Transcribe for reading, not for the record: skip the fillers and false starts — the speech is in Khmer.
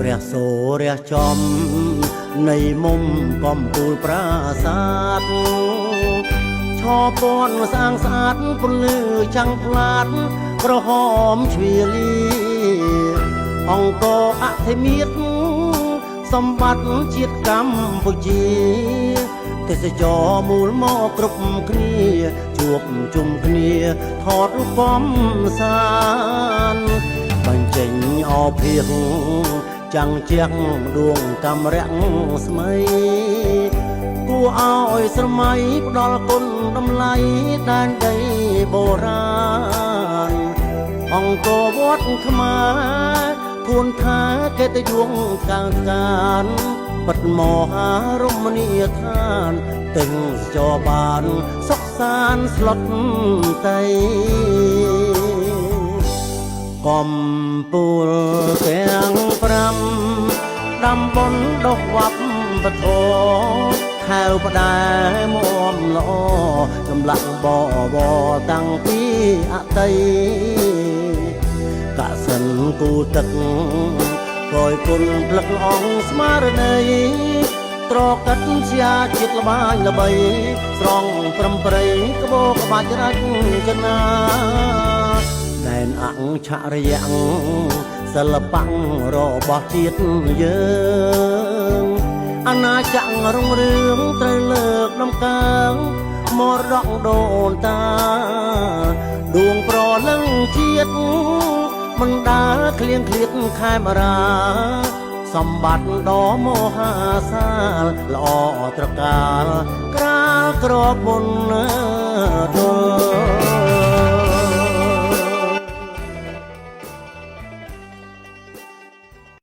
ព្រះសូរ្យចំនៃមុំកំពូលប្រាសាទឈរពន់ស្អាងស្អាតពន្លឺចាំងផ្លាតក្រហមជ្វាលីអង្គរអធិមាតសម្បត្តិជាតិកម្ពុជាទេសចរមូលមកគ្រប់គ្នាជួបជុំគ្នាថតរូបកំសាន្តបញ្ចេញអភិរចាំងជាក់ដួងកំរាំងស្មៃគួរឲ្យស្រមៃផ្ដល់គុណតម្លៃដែនដីបុរាណអង្គរវត្តខ្មែរធួនថាកិត្តិយសកាលកានបិទមហារមណីយដ្ឋានទាំងចរបានសុខសានស្លុតតៃកំពូលទាំង5ដំបន់ដុសវត្តបធរខែវផ្ដែមុំល្អចម្លាក់បបតាំងពីអតីកសិនគូទឹកកយគុណផ្លឹកអង្គស្មារតីត្រកាត់ជាជាតិល្បាញល្បីស្រងប្រំប្រៃក្បោក្បាច់រាជចនាដែនអង្ឆរិយៈសិល្បៈរបស់ជាតិយើងអាណាចក្ររុងរឿងត្រូវលើកដំកើងមរតកដូនតាដួងប្រលឹងជាតិមិនដើរឃ្លៀងឃ្លាតខេមរាសម្បត្តិដ៏មហាសាលល្អត្រកាលក្រាលក្របមុនទល់